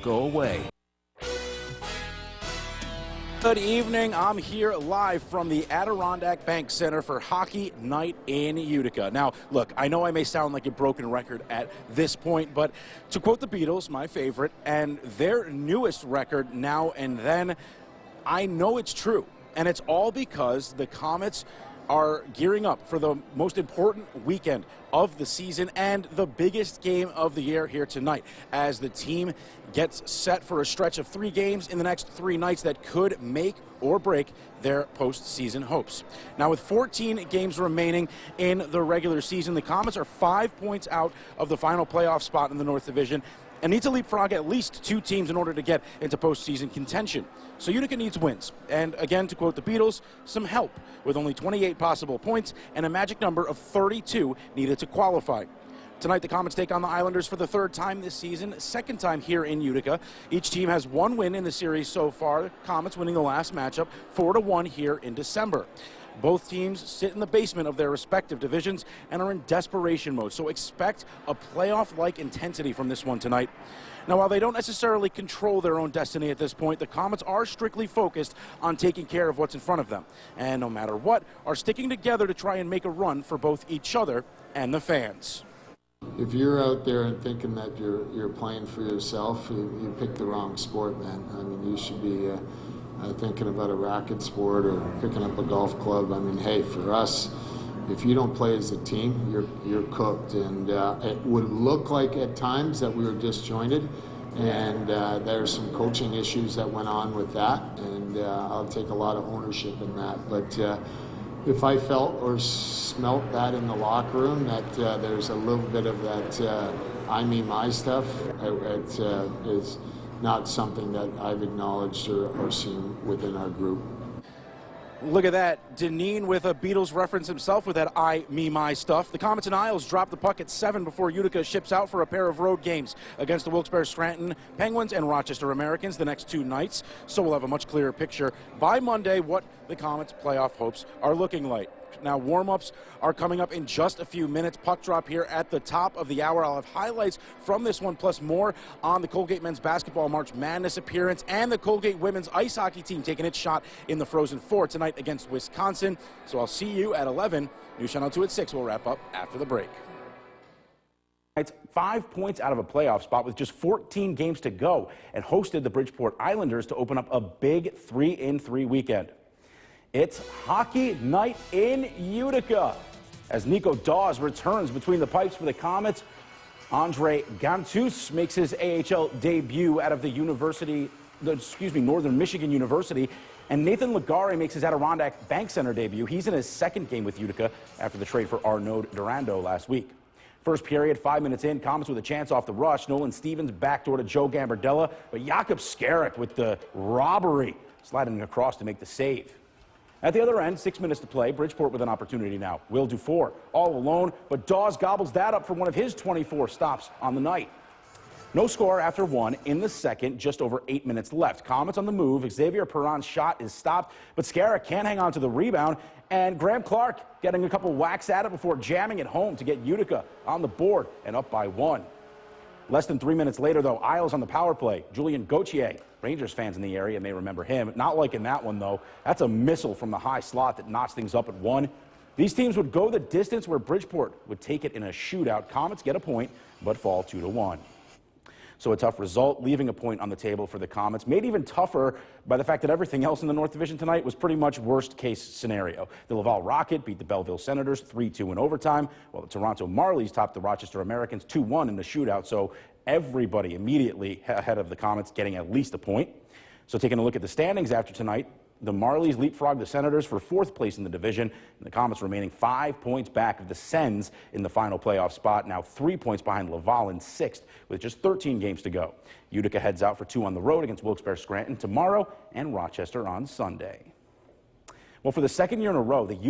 go away. Good evening. I'm here live from the Adirondack Bank Center for Hockey Night in Utica. Now, look, I know I may sound like a broken record at this point, but to quote the Beatles, my favorite, and their newest record, Now and Then, I know it's true. And it's all because the Comets are gearing up for the most important weekend of the season and the biggest game of the year here tonight, as the team gets set for a stretch of 3 games in the next 3 nights that could make or break their postseason hopes. Now, with 14 games remaining in the regular season, the Comets are 5 points out of the final playoff spot in the North Division and need to leapfrog at least 2 teams in order to get into postseason contention. So Utica needs wins. And again, to quote the Beatles, some help, with only 28 possible points and a magic number of 32 needed to qualify. Tonight, the Comets take on the Islanders for the 3rd time this season, 2nd time here in Utica. Each team has 1 win in the series so far, the Comets winning the last matchup 4-1 here in December. Both teams sit in the basement of their respective divisions and are in desperation mode, so expect a playoff-like intensity from this one tonight. Now, while they don't necessarily control their own destiny at this point, the Comets are strictly focused on taking care of what's in front of them, and no matter what, are sticking together to try and make a run for both each other and the fans. If you're out there and thinking that you're playing for yourself, you picked the wrong sport, man. I mean, you should be thinking about a racket sport or picking up a golf club. I mean, hey, for us, if you don't play as a team, you're cooked. And it would look like at times that we were disjointed, and there's some coaching issues that went on with that, and I'll take a lot of ownership in that. But if I felt or smelt that in the locker room, that there's a little bit of that I, me, my stuff, it is not something that I've acknowledged or seen within our group. Look at that. Deneen with a Beatles reference himself with that I, me, my stuff. The Comets and Isles drop the puck at 7 before Utica ships out for a pair of road games against the Wilkes-Barre-Scranton Penguins and Rochester Americans the next 2 nights. So we'll have a much clearer picture by Monday what the Comets' playoff hopes are looking like. Now, warm-ups are coming up in just a few minutes. Puck drop here at the top of the hour. I'll have highlights from this one, plus more on the Colgate men's basketball March Madness appearance and the Colgate women's ice hockey team taking its shot in the Frozen Four tonight against Wisconsin. So I'll see you at 11. News Channel 2 at 6. We'll wrap up after the break. It's 5 points out of a playoff spot with just 14 games to go, and hosted the Bridgeport Islanders to open up a big 3-in-3 weekend. It's Hockey Night in Utica as Nico Dawes returns between the pipes for the Comets. Andre Gantus makes his AHL debut out of the Northern Michigan University, and Nathan Legare makes his Adirondack Bank Center debut. He's in his 2nd game with Utica after the trade for Arnaud Durando last week. First period, 5 minutes in, Comets with a chance off the rush. Nolan Stevens backdoor to Joe Gambardella, but Jakub Skarek with the robbery, sliding across to make the save. At the other end, 6 minutes to play, Bridgeport with an opportunity now. Will Dufour all alone, but Dawes gobbles that up for one of his 24 stops on the night. No score after 1 in the 2nd, just over 8 minutes left. Comets on the move. Xavier Perron's shot is stopped, but Skarek can't hang on to the rebound, and Graham Clark getting a couple whacks at it before jamming it home to get Utica on the board and up by 1. Less than 3 minutes later, though, Isles on the power play. Julian Gauthier, Rangers fans in the area may remember him. Not liking that one, though. That's a missile from the high slot that knocks things up at 1. These teams would go the distance where Bridgeport would take it in a shootout. Comets get a point, but fall 2-1. So a tough result, leaving a point on the table for the Comets, made even tougher by the fact that everything else in the North Division tonight was pretty much worst-case scenario. The Laval Rocket beat the Belleville Senators 3-2 in overtime, while the Toronto Marlies topped the Rochester Americans 2-1 in the shootout. So everybody immediately ahead of the Comets getting at least a point. So taking a look at the standings after tonight, the Marlies leapfrogged the Senators for 4th place in the division, and the Comets remaining 5 points back of the Sens in the final playoff spot, now 3 points behind Laval in 6th with just 13 games to go. Utica heads out for 2 on the road against Wilkes-Barre-Scranton tomorrow and Rochester on Sunday. Well, for the 2nd year in a row, the